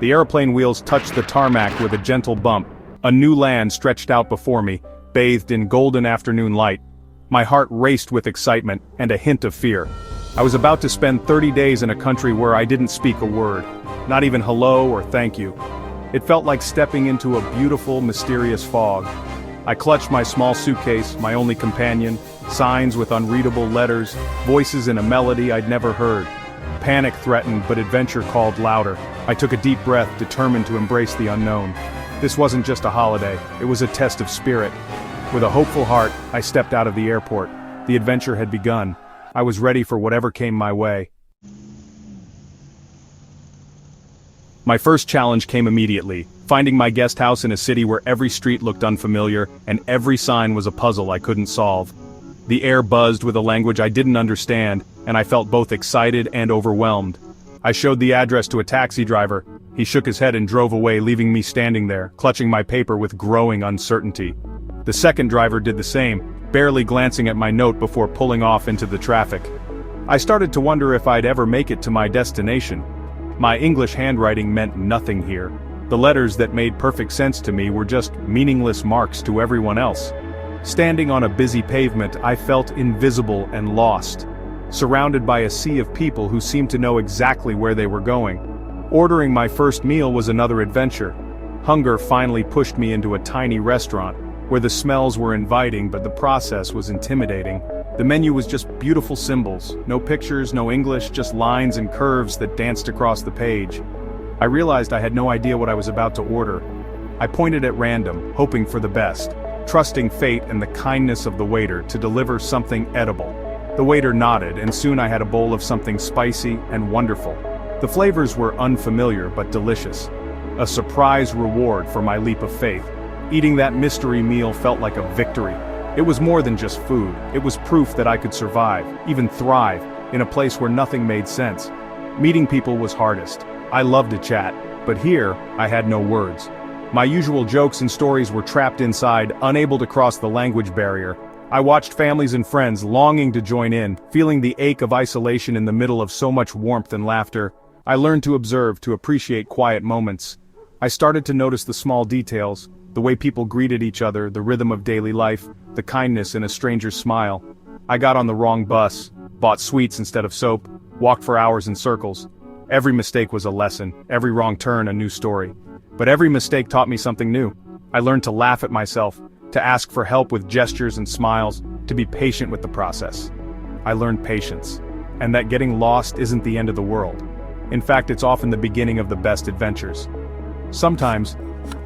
The airplane wheels touched the tarmac with a gentle bump. A new land stretched out before me, bathed in golden afternoon light. My heart raced with excitement and a hint of fear. I was about to spend 30 days in a country where I didn't speak a word, not even hello or thank you. It felt like stepping into a beautiful, mysterious fog. I clutched my small suitcase, my only companion, signs with unreadable letters, voices in a melody I'd never heard. Panic threatened, but adventure called louder. I took a deep breath, determined to embrace the unknown. This wasn't just a holiday, it was a test of spirit. With a hopeful heart, I stepped out of the airport. The adventure had begun. I was ready for whatever came my way. My first challenge came immediately, finding my guest house in a city where every street looked unfamiliar and every sign was a puzzle I couldn't solve. The air buzzed with a language I didn't understand, and I felt both excited and overwhelmed. I showed the address to a taxi driver. He shook his head and drove away, leaving me standing there, clutching my paper with growing uncertainty. The second driver did the same, barely glancing at my note before pulling off into the traffic. I started to wonder if I'd ever make it to my destination. My English handwriting meant nothing here. The letters that made perfect sense to me were just meaningless marks to everyone else. Standing on a busy pavement, I felt invisible and lost, surrounded by a sea of people who seemed to know exactly where they were going. Ordering my first meal was another adventure. Hunger finally pushed me into a tiny restaurant, where the smells were inviting but the process was intimidating. The menu was just beautiful symbols, no pictures, no English, just lines and curves that danced across the page. I realized I had no idea what I was about to order. I pointed at random, hoping for the best, trusting fate and the kindness of the waiter to deliver something edible. The waiter nodded, and soon I had a bowl of something spicy and wonderful. The flavors were unfamiliar but delicious. A surprise reward for my leap of faith. Eating that mystery meal felt like a victory. It was more than just food, it was proof that I could survive, even thrive, in a place where nothing made sense. Meeting people was hardest. I loved to chat, but here, I had no words. My usual jokes and stories were trapped inside, unable to cross the language barrier. I watched families and friends longing to join in, feeling the ache of isolation in the middle of so much warmth and laughter. I learned to observe, to appreciate quiet moments. I started to notice the small details, the way people greeted each other, the rhythm of daily life, the kindness in a stranger's smile. I got on the wrong bus, bought sweets instead of soap, walked for hours in circles. Every mistake was a lesson, every wrong turn a new story. But every mistake taught me something new. I learned to laugh at myself, to ask for help with gestures and smiles, to be patient with the process. I learned patience, and that getting lost isn't the end of the world. In fact, it's often the beginning of the best adventures. Sometimes,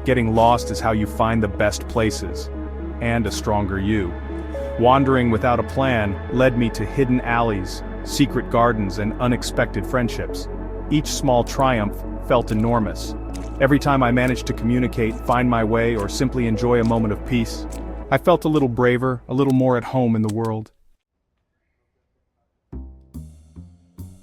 getting lost is how you find the best places, and a stronger you. Wandering without a plan led me to hidden alleys, secret gardens, and unexpected friendships. Each small triumph felt enormous. Every time I managed to communicate, find my way, or simply enjoy a moment of peace, I felt a little braver, a little more at home in the world.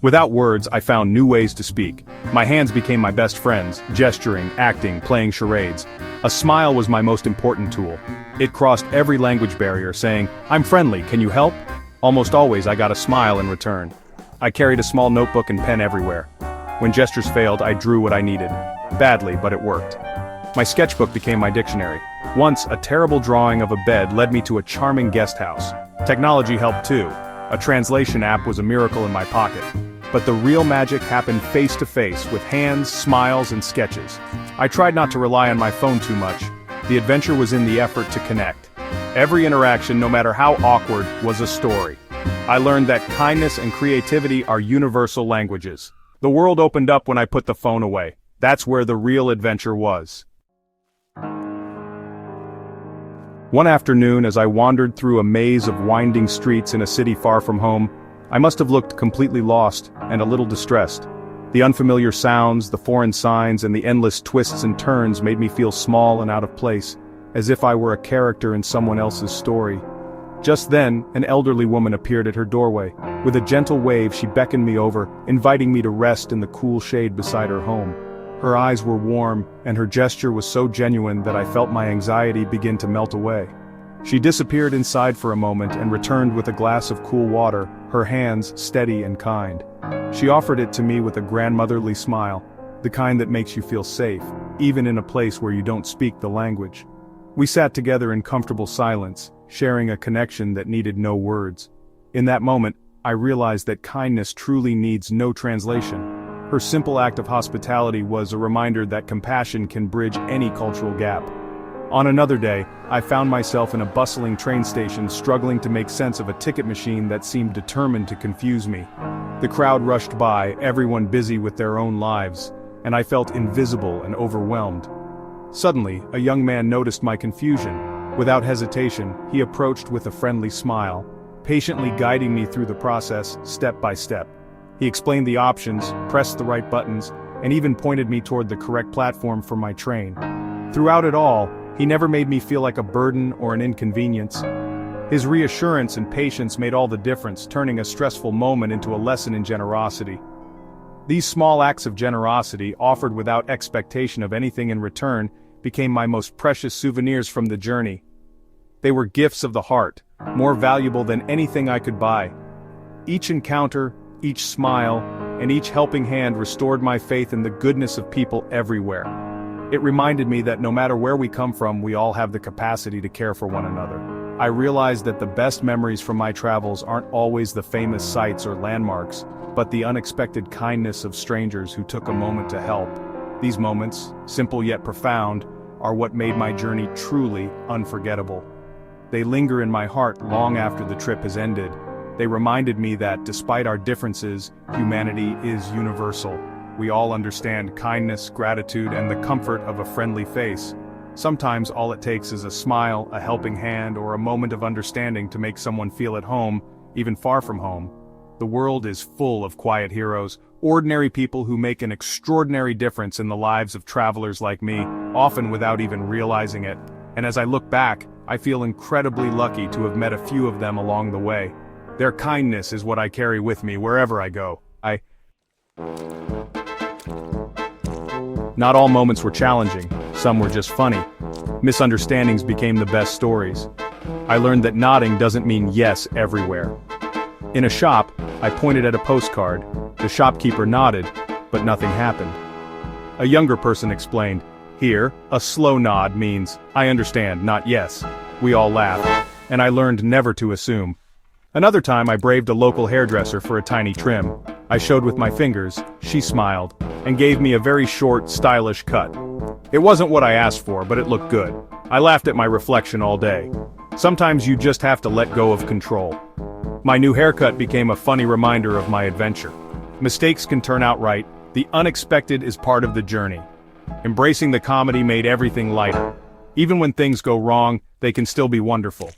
Without words, I found new ways to speak. My hands became my best friends, gesturing, acting, playing charades. A smile was my most important tool. It crossed every language barrier, saying, "I'm friendly, can you help?" Almost always I got a smile in return. I carried a small notebook and pen everywhere. When gestures failed, I drew what I needed. Badly, but it worked. My sketchbook became my dictionary. Once, a terrible drawing of a bed led me to a charming guest house. Technology helped too. A translation app was a miracle in my pocket. But the real magic happened face to face, with hands, smiles, and sketches. I tried not to rely on my phone too much. The adventure was in the effort to connect. Every interaction, no matter how awkward, was a story. I learned that kindness and creativity are universal languages. The world opened up when I put the phone away. That's where the real adventure was. One afternoon, as I wandered through a maze of winding streets in a city far from home, I must have looked completely lost and a little distressed. The unfamiliar sounds, the foreign signs, and the endless twists and turns made me feel small and out of place, as if I were a character in someone else's story. Just then, an elderly woman appeared at her doorway. With a gentle wave, she beckoned me over, inviting me to rest in the cool shade beside her home. Her eyes were warm, and her gesture was so genuine that I felt my anxiety begin to melt away. She disappeared inside for a moment and returned with a glass of cool water, her hands steady and kind. She offered it to me with a grandmotherly smile, the kind that makes you feel safe, even in a place where you don't speak the language. We sat together in comfortable silence, sharing a connection that needed no words. In that moment, I realized that kindness truly needs no translation. Her simple act of hospitality was a reminder that compassion can bridge any cultural gap. On another day, I found myself in a bustling train station struggling to make sense of a ticket machine that seemed determined to confuse me. The crowd rushed by, everyone busy with their own lives, and I felt invisible and overwhelmed. Suddenly, a young man noticed my confusion. Without hesitation, he approached with a friendly smile, patiently guiding me through the process, step by step. He explained the options, pressed the right buttons, and even pointed me toward the correct platform for my train. Throughout it all, he never made me feel like a burden or an inconvenience. His reassurance and patience made all the difference, turning a stressful moment into a lesson in generosity. These small acts of generosity, offered without expectation of anything in return, became my most precious souvenirs from the journey. They were gifts of the heart, more valuable than anything I could buy. Each encounter, each smile, and each helping hand restored my faith in the goodness of people everywhere. It reminded me that no matter where we come from, we all have the capacity to care for one another. I realized that the best memories from my travels aren't always the famous sights or landmarks, but the unexpected kindness of strangers who took a moment to help. These moments, simple yet profound, are what made my journey truly unforgettable. They linger in my heart long after the trip has ended. They reminded me that, despite our differences, humanity is universal. We all understand kindness, gratitude, and the comfort of a friendly face. Sometimes all it takes is a smile, a helping hand, or a moment of understanding to make someone feel at home, even far from home. The world is full of quiet heroes, ordinary people who make an extraordinary difference in the lives of travelers like me, often without even realizing it. And as I look back, I feel incredibly lucky to have met a few of them along the way. Their kindness is what I carry with me wherever I go. Not all moments were challenging, some were just funny. Misunderstandings became the best stories. I learned that nodding doesn't mean yes everywhere. In a shop, I pointed at a postcard. The shopkeeper nodded, but nothing happened. A younger person explained, "Here, a slow nod means, I understand, not yes." We all laughed, and I learned never to assume. Another time I braved a local hairdresser for a tiny trim. I showed with my fingers, she smiled, and gave me a very short, stylish cut. It wasn't what I asked for, but it looked good. I laughed at my reflection all day. Sometimes you just have to let go of control. My new haircut became a funny reminder of my adventure. Mistakes can turn out right, the unexpected is part of the journey. Embracing the comedy made everything lighter. Even when things go wrong, they can still be wonderful.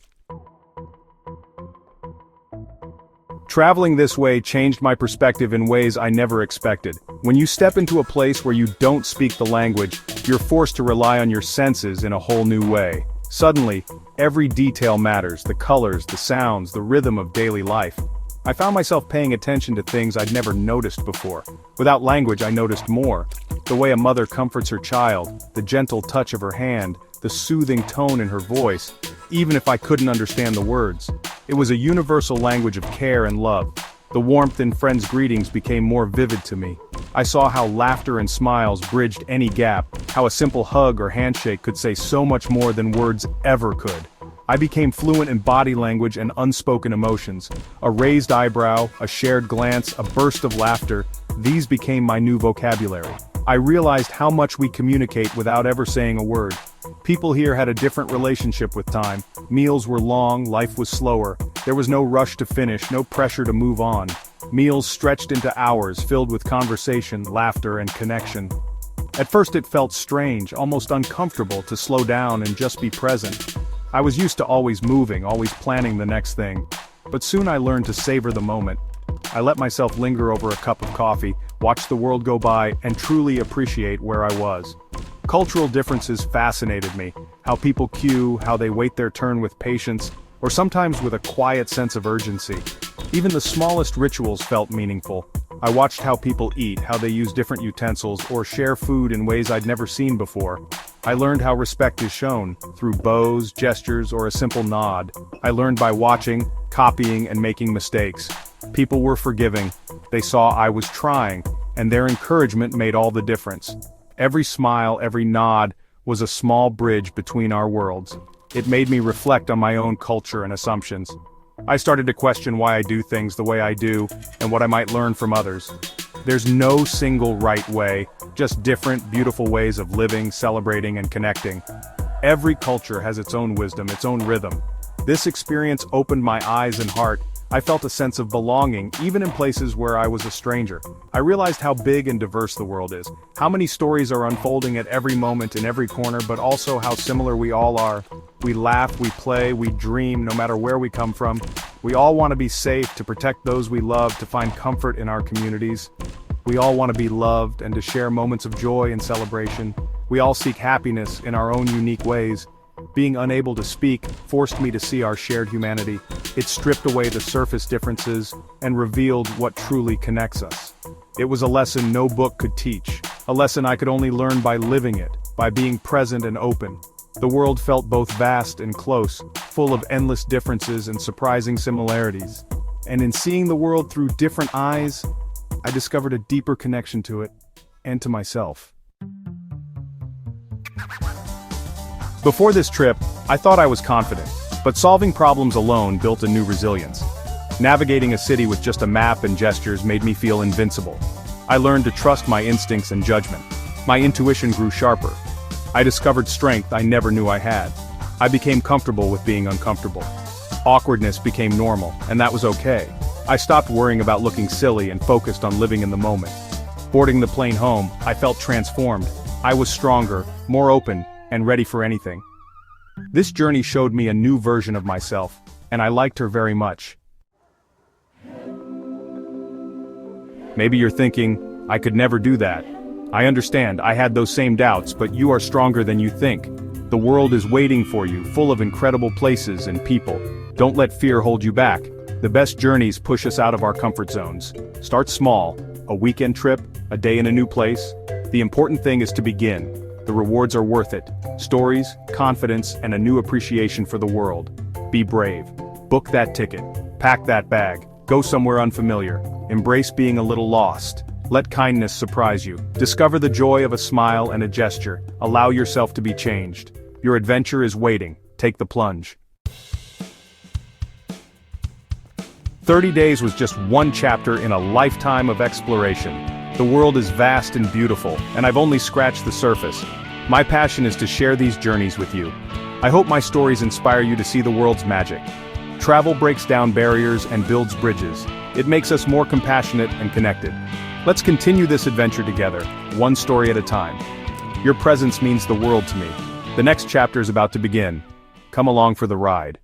Traveling this way changed my perspective in ways I never expected. When you step into a place where you don't speak the language, you're forced to rely on your senses in a whole new way. Suddenly, every detail matters, the colors, the sounds, the rhythm of daily life. I found myself paying attention to things I'd never noticed before. Without language, I noticed more. The way a mother comforts her child, the gentle touch of her hand, the soothing tone in her voice, even if I couldn't understand the words. It was a universal language of care and love. The warmth in friends' greetings became more vivid to me. I saw how laughter and smiles bridged any gap, how a simple hug or handshake could say so much more than words ever could. I became fluent in body language and unspoken emotions. A raised eyebrow, a shared glance, a burst of laughter, these became my new vocabulary. I realized how much we communicate without ever saying a word. People here had a different relationship with time. Meals were long, life was slower. There was no rush to finish, no pressure to move on. Meals stretched into hours, filled with conversation, laughter, and connection. At first it felt strange, almost uncomfortable to slow down and just be present. I was used to always moving, always planning the next thing. But soon I learned to savor the moment. I let myself linger over a cup of coffee, watch the world go by, and truly appreciate where I was. Cultural differences fascinated me. How people queue, how they wait their turn with patience, or sometimes with a quiet sense of urgency. Even the smallest rituals felt meaningful. I watched how people eat, how they use different utensils, or share food in ways I'd never seen before. I learned how respect is shown, through bows, gestures, or a simple nod. I learned by watching, copying, and making mistakes. People were forgiving. They saw I was trying, and their encouragement made all the difference. Every smile, every nod, was a small bridge between our worlds. It made me reflect on my own culture and assumptions. I started to question why I do things the way I do, and what I might learn from others. There's no single right way, just different, beautiful ways of living, celebrating, and connecting. Every culture has its own wisdom, its own rhythm. This experience opened my eyes and heart. I felt a sense of belonging, even in places where I was a stranger. I realized how big and diverse the world is, how many stories are unfolding at every moment in every corner, but also how similar we all are. We laugh, we play, we dream, no matter where we come from. We all want to be safe, to protect those we love, to find comfort in our communities. We all want to be loved and to share moments of joy and celebration. We all seek happiness in our own unique ways. Being unable to speak forced me to see our shared humanity. It stripped away the surface differences and revealed what truly connects us. It was a lesson no book could teach, a lesson I could only learn by living it, by being present and open. The world felt both vast and close, full of endless differences and surprising similarities. And in seeing the world through different eyes, I discovered a deeper connection to it, and to myself. Before this trip, I thought I was confident, but solving problems alone built a new resilience. Navigating a city with just a map and gestures made me feel invincible. I learned to trust my instincts and judgment. My intuition grew sharper. I discovered strength I never knew I had. I became comfortable with being uncomfortable. Awkwardness became normal, and that was okay. I stopped worrying about looking silly and focused on living in the moment. Boarding the plane home, I felt transformed. I was stronger, more open, and ready for anything. This journey showed me a new version of myself, and I liked her very much. Maybe you're thinking, I could never do that. I understand, I had those same doubts, but you are stronger than you think. The world is waiting for you, full of incredible places and people. Don't let fear hold you back. The best journeys push us out of our comfort zones. Start small, a weekend trip, a day in a new place. The important thing is to begin. The rewards are worth it. Stories, confidence, and a new appreciation for the world. Be brave. Book that ticket. Pack that bag. Go somewhere unfamiliar. Embrace being a little lost. Let kindness surprise you. Discover the joy of a smile and a gesture. Allow yourself to be changed. Your adventure is waiting. Take the plunge. 30 days was just one chapter in a lifetime of exploration. The world is vast and beautiful, and I've only scratched the surface. My passion is to share these journeys with you. I hope my stories inspire you to see the world's magic. Travel breaks down barriers and builds bridges. It makes us more compassionate and connected. Let's continue this adventure together, one story at a time. Your presence means the world to me. The next chapter is about to begin. Come along for the ride.